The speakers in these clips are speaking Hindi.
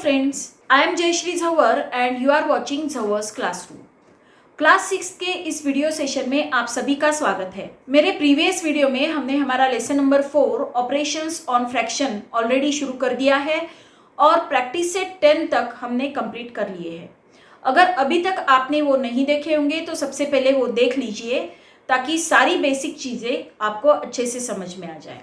friends, I am Jayashree Zawar and you are watching Zawar's Classroom. Class 6 के इस वीडियो सेशन में आप सभी का स्वागत है। मेरे प्रीवियस वीडियो में हमने हमारा lesson number 4 operations on fraction already शुरू कर दिया है और प्रैक्टिस सेट 10 तक हमने कंप्लीट कर लिए हैं। अगर अभी तक आपने वो नहीं देखे होंगे तो सबसे पहले वो देख लीजिए ताकि सारी बेसिक चीज़ें आपको अच्छे से समझ में आ जाए।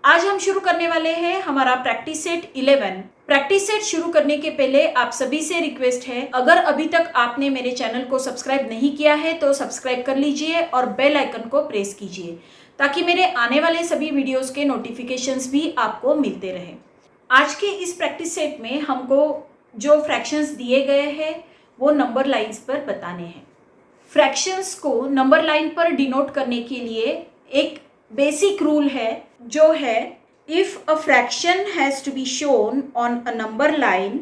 आज हम शुरू करने वाले हैं हमारा प्रैक्टिस सेट 11। प्रैक्टिस सेट शुरू करने के पहले आप सभी से रिक्वेस्ट है, अगर अभी तक आपने मेरे चैनल को सब्सक्राइब नहीं किया है तो सब्सक्राइब कर लीजिए और बेल आइकन को प्रेस कीजिए ताकि मेरे आने वाले सभी वीडियोस के नोटिफिकेशंस भी आपको मिलते रहें। आज के इस प्रैक्टिस सेट में हमको जो फ्रैक्शंस दिए गए हैं वो नंबर लाइन्स पर बताने हैं। फ्रैक्शंस को नंबर लाइन पर डिनोट करने के लिए एक बेसिक रूल है जो है, if a fraction has to be shown on a number line,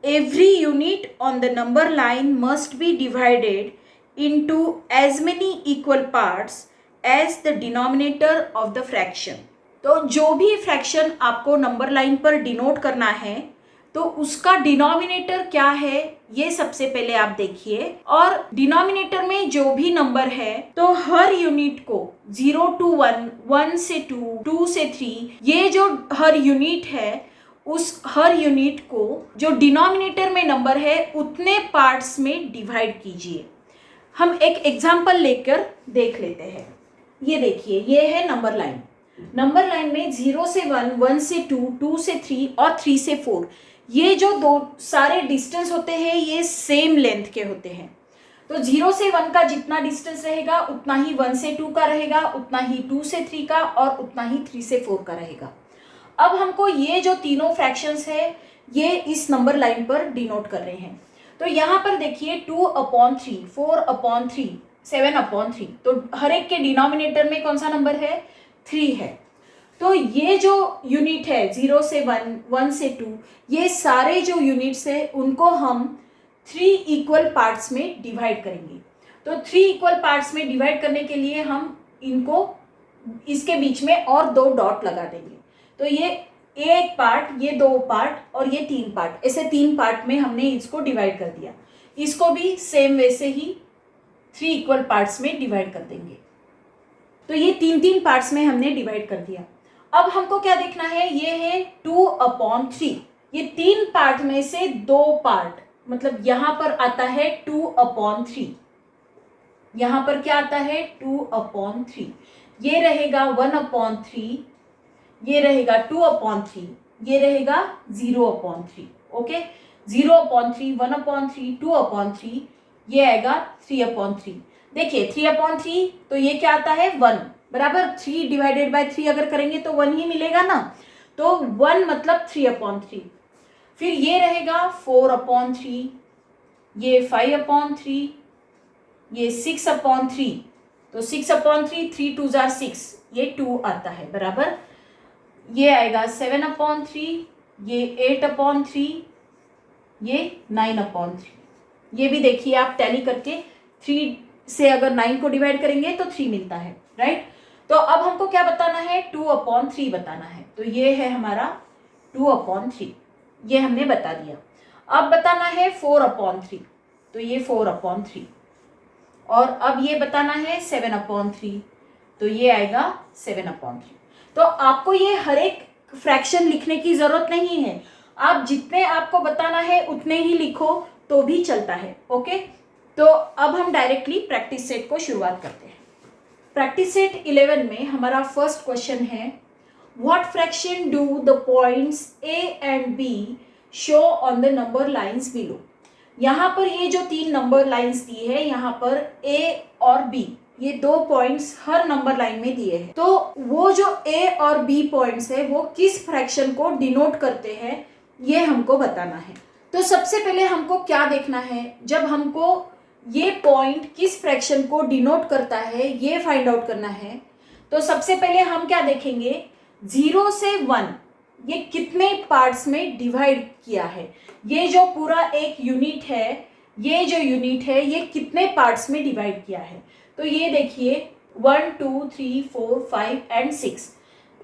every unit on the number line must be divided into as many equal parts as the denominator of the fraction. तो जो भी फ्रैक्शन आपको नंबर लाइन पर डिनोट करना है तो उसका डिनोमिनेटर क्या है ये सबसे पहले आप देखिए। और डिनोमिनेटर में जो भी नंबर है तो हर यूनिट को 0 to 1, 1 से 2, 2 से 3, ये जो हर यूनिट है उस हर यूनिट को जो डिनोमिनेटर में नंबर है उतने पार्ट्स में डिवाइड कीजिए। हम एक एग्जाम्पल लेकर देख लेते हैं। ये देखिए, ये है नंबर लाइन। नंबर लाइन में 0 से 1, 1 से 2, 2 से 3 और 3 से 4, ये जो दो सारे डिस्टेंस होते हैं ये सेम लेंथ के होते हैं। तो 0 से 1 का जितना डिस्टेंस रहेगा उतना ही 1 से 2 का रहेगा, उतना ही 2 से 3 का और उतना ही 3 से 4 का रहेगा। अब हमको ये जो तीनों फ्रैक्शंस है ये इस नंबर लाइन पर डिनोट कर रहे हैं। तो यहाँ पर देखिए 2/3, 4/3, 7/3, तो हर एक के डिनोमिनेटर में कौन सा नंबर है? 3 है। तो ये जो यूनिट है 0 से 1, 1 से 2, ये सारे जो यूनिट्स है उनको हम 3 इक्वल पार्ट्स में डिवाइड करेंगे। तो 3 इक्वल पार्ट्स में डिवाइड करने के लिए हम इनको इसके बीच में और 2 डॉट लगा देंगे। तो ये एक पार्ट, ये 2 पार्ट और ये 3 पार्ट, ऐसे 3 पार्ट में हमने इसको डिवाइड कर दिया। इसको भी सेम वैसे ही 3 इक्वल पार्ट्स में डिवाइड कर देंगे। तो ये 3 पार्ट्स में हमने डिवाइड कर दिया। अब हमको क्या देखना है? ये है 2/3। ये 3 पार्ट में से 2 पार्ट, मतलब यहां पर आता है 2/3, यहां पर क्या आता है 2/3, ये रहेगा 1/3, ये रहेगा 2/3, ये रहेगा 0/3। ओके, 0/3, 1/3, 2/3, ये आएगा 3/3। देखिए 3/3 तो ये क्या आता है 1 बराबर 3 डिवाइडेड बाय 3 अगर करेंगे तो 1 ही मिलेगा ना। तो 1 मतलब 3/3। फिर ये रहेगा 4/3, ये 5/3, ये 6/3। तो 6/3, 3 2 जार 6, ये 2 आता है बराबर। ये आएगा 7/3, ये 8/3, ये 9/3। ये भी देखिए आप टैली करके 3 से अगर 9 को डिवाइड करेंगे तो 3 मिलता है, राइट। तो अब हमको क्या बताना है? 2/3 बताना है। तो ये है हमारा 2/3, ये हमने बता दिया। अब बताना है 4/3, तो ये 4/3। और अब ये बताना है 7/3, तो ये आएगा 7/3। तो आपको ये हर एक फ्रैक्शन लिखने की जरूरत नहीं है, आप जितने आपको बताना है उतने ही लिखो तो भी चलता है। ओके, तो अब हम डायरेक्टली प्रैक्टिस सेट को शुरुआत करते हैं। प्रैक्टिस सेट 11 में हमारा फर्स्ट क्वेश्चन है, what fraction do the points A and B show on the number lines below. यहाँ पर ये जो 3 नंबर लाइंस दी है, यहाँ पर ए और बी, ये 2 पॉइंट्स हर नंबर लाइन में दिए हैं। तो वो जो ए और बी पॉइंट्स है वो किस फ्रैक्शन को डिनोट करते हैं ये हमको बताना है। तो सबसे पहले हमको क्या देखना है, जब हमको ये पॉइंट किस फ्रैक्शन को डिनोट करता है ये फाइंड आउट करना है। तो सबसे पहले हम क्या देखेंगे, 0 से 1 ये कितने पार्ट्स में डिवाइड किया है। ये जो पूरा एक यूनिट है, ये जो यूनिट है ये कितने पार्ट्स में डिवाइड किया है। तो ये देखिए 1 2 3 4 5 एंड 6,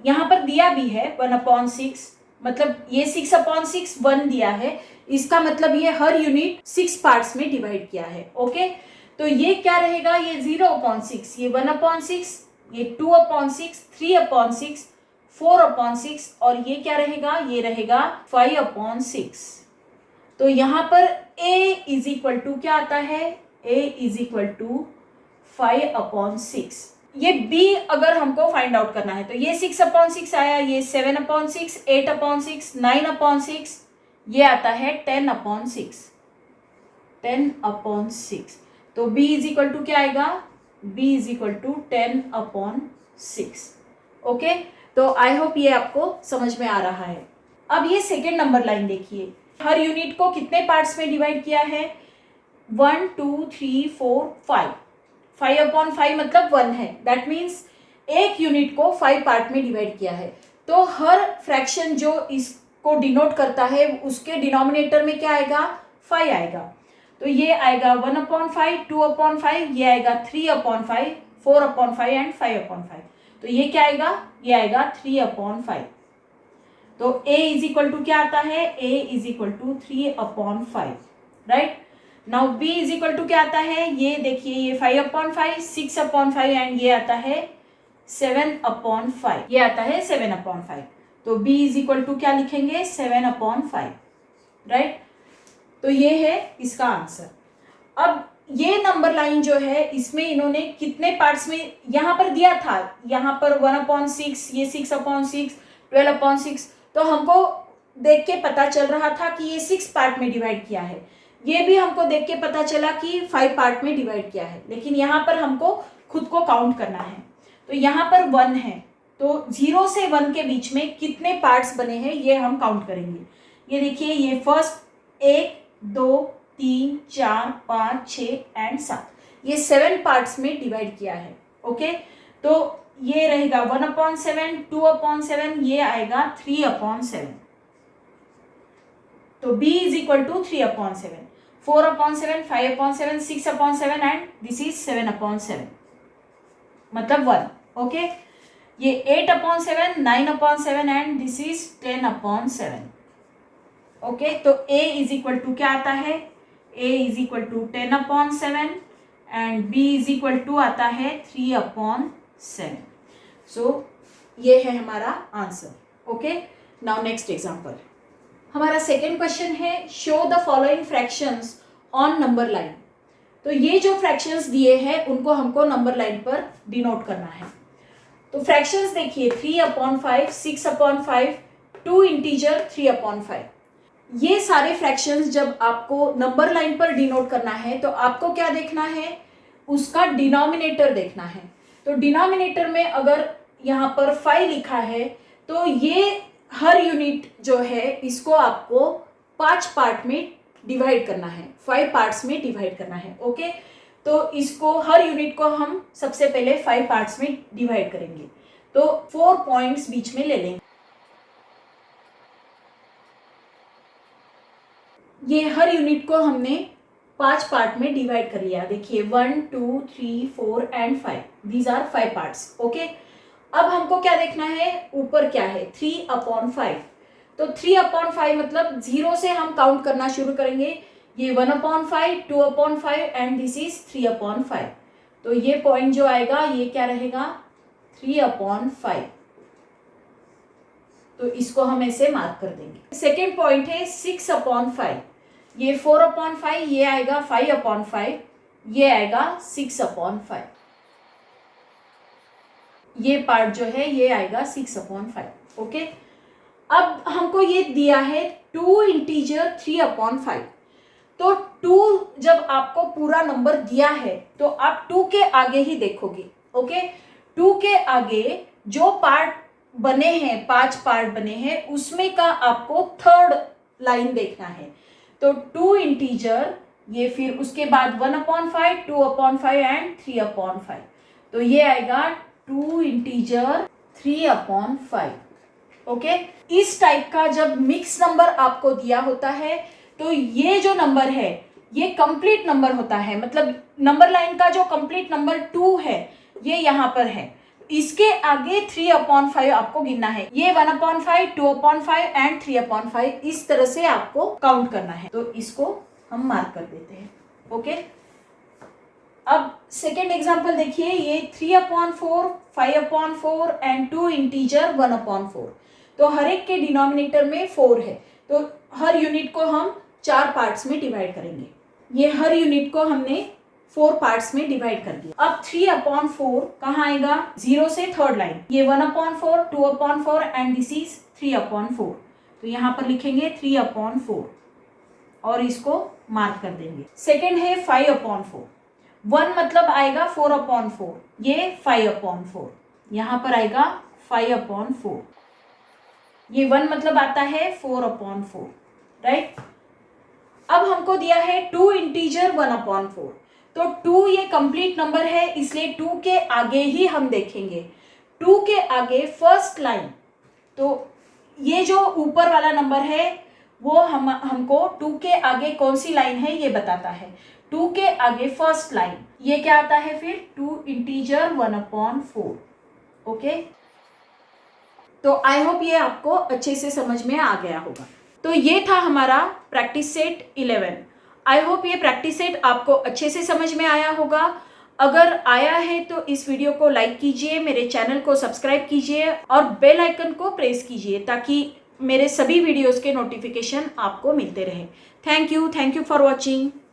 यहाँ पर दिया भी है 1/6, मतलब ये 6/6 1 दिया है, इसका मतलब ये हर यूनिट 6 पार्ट्स में डिवाइड किया है। ओके, तो ये क्या रहेगा, ये 0/6, ये 1/6, ये 2/6, 3/6, 4/6 और ये क्या रहेगा, ये रहेगा 5/6। तो यहाँ पर a इज इक्वल टू क्या आता है, a इज इक्वल टू 5/6। ये b अगर हमको फाइंड आउट करना है तो ये 6/6 आया, ये 7/6, 8/6, 9/6, ये आता है 10/6, 10/6। तो b इज इक्वल टू क्या आएगा, b is equal to 10/6। Okay, तो आई होप ये आपको समझ में आ रहा है। अब ये सेकेंड नंबर लाइन देखिए, हर यूनिट को कितने पार्ट्स में डिवाइड किया है, 1 2 3 4 5, 5/5 मतलब 1 है, दैट मीन्स एक यूनिट को 5 पार्ट में डिवाइड किया है। तो हर फ्रैक्शन जो इसको डिनोट करता है उसके डिनोमिनेटर में क्या आएगा, 5 आएगा। तो ये आएगा 1/5, 2/5, ये आएगा 3/5, 4/5 एंड 5/5। तो ये क्या आएगा, ये आएगा 3/5। तो a इज इक्वल टू क्या आता है, a is equal to 3/5, right. Now b is equal to क्या आता है, ये देखिए ये 5/5, 6/5 एंड ये आता है 7/5, ये आता है 7/5। तो b इज इक्वल टू क्या लिखेंगे, 7/5, राइट। तो ये है इसका आंसर। अब ये नंबर लाइन जो है इसमें इन्होंने कितने पार्ट्स में यहाँ पर दिया था, यहाँ पर 1/6, ये 6/6, 12/6, तो हमको देख के पता चल रहा था कि ये 6 पार्ट में डिवाइड किया है, ये भी हमको देख के पता चला कि 5 पार्ट में डिवाइड किया है, लेकिन यहाँ पर हमको खुद को काउंट करना है। तो यहाँ पर 1 है, तो 0 से 1 के बीच में कितने पार्ट्स बने हैं ये हम काउंट करेंगे। ये देखिए, ये फर्स्ट 1 2 3 4 5 6 एंड 7, ये 7 पार्ट्स में डिवाइड किया है। ओके, तो ये रहेगा 1/7, 2/7, ये आएगा 3/7। तो b is equal to 3/7, 4/7, 5/7, 6/7 and this is 7/7 मतलब 1। ओके, ये 8/7, 9/7 एंड दिस इज 10/7। ओके, तो a इज इक्वल टू क्या आता है, a is equal to 10/7 and b is equal to आता है 3/7। सो ये है हमारा answer. Okay, now next example, हमारा सेकेंड क्वेश्चन है, show the following fractions on number line. तो ये जो फ्रैक्शंस दिए हैं उनको हमको नंबर लाइन पर डिनोट करना है। तो फ्रैक्शंस देखिए, 3/5, 6/5, 2 इंटीजर 3/5। ये सारे फ्रैक्शंस जब आपको नंबर लाइन पर डिनोट करना है तो आपको क्या देखना है, उसका डिनोमिनेटर देखना है। तो डिनोमिनेटर में अगर यहाँ पर 5 लिखा है तो ये हर यूनिट जो है इसको आपको 5 पार्ट में डिवाइड करना है, 5 पार्ट्स में डिवाइड करना है। ओके, तो इसको हर यूनिट को हम सबसे पहले 5 पार्ट्स में डिवाइड करेंगे। तो 4 पॉइंट्स बीच में ले लेंगे। ये हर यूनिट को हमने 5 पार्ट में डिवाइड कर लिया। देखिए 1 2 3 4 and 5, these are 5 parts. Okay, अब हमको क्या देखना है, ऊपर क्या है, 3/5। तो 3/5 मतलब 0 से हम काउंट करना शुरू करेंगे। ये 1/5, 2/5 एंड दिस इज 3/5। तो ये पॉइंट जो आएगा ये क्या रहेगा, 3/5। तो इसको हम ऐसे मार्क कर देंगे। सेकेंड पॉइंट है 6/5, ये 4/5, ये आएगा 5/5, ये आएगा 6/5। ये पार्ट जो है ये आएगा 6/5। ओके, अब हमको ये दिया है 2 इंटीजर 3/5। तो 2 जब आपको पूरा नंबर दिया है तो आप 2 के आगे ही देखोगे। ओके, 2 के आगे जो पार्ट बने हैं, 5 पार्ट बने हैं, उसमें का आपको थर्ड लाइन देखना है। तो 2 इंटीजर, ये फिर उसके बाद 1/5, 2/5 एंड 3/5। तो ये आएगा 2 इंटीजर 3/5। ओके, इस टाइप का जब मिक्स नंबर आपको दिया होता है तो ये जो नंबर है ये कंप्लीट नंबर होता है, मतलब नंबर लाइन का जो कंप्लीट नंबर 2 है ये यहाँ पर है। इसके आगे 3/5 आपको गिनना है। ये 1/5, 2/5 एंड 3/5 इस तरह से आपको काउंट करना है। तो इसको हम मार्क कर देते हैं। ओके, अब सेकेंड एग्जाम्पल देखिए। ये 3/4, 5/4 एंड 2 इंटीजर 1/4। तो हर एक के डिनोमिनेटर में 4 है, तो हर यूनिट को हम 4 पार्ट्स में डिवाइड करेंगे। ये हर यूनिट को हमने 4 पार्ट्स में डिवाइड कर दिया। अब 3/4 कहाँ आएगा? 0 से थर्ड लाइन। ये 1/4, 2/4 एंड दिस इज 3/4। तो यहाँ पर लिखेंगे 3/4 और इसको मार्क कर देंगे। सेकेंड है 5/4। 1 मतलब आएगा 4/4, ये 5/4, यहाँ पर आएगा 5/4। ये 1 मतलब आता है 4/4, राइट। अब हमको दिया है 2 इंटीजर 1/4। तो 2 ये कंप्लीट नंबर है, इसलिए 2 के आगे ही हम देखेंगे। 2 के आगे फर्स्ट लाइन, तो ये जो ऊपर वाला नंबर है वो हमको 2 के आगे कौन सी लाइन है ये बताता है। 2 के आगे फर्स्ट लाइन, ये क्या आता है फिर? 2 इंटीजर 1/4। ओके, तो आई होप ये आपको अच्छे से समझ में आ गया होगा। तो ये था हमारा प्रैक्टिस सेट 11। आई होप ये प्रैक्टिस सेट आपको अच्छे से समझ में आया होगा। अगर आया है तो इस वीडियो को लाइक कीजिए, मेरे चैनल को सब्सक्राइब कीजिए और बेल आइकन को प्रेस कीजिए ताकि मेरे सभी वीडियोस के नोटिफिकेशन आपको मिलते रहे। Thank you for watching.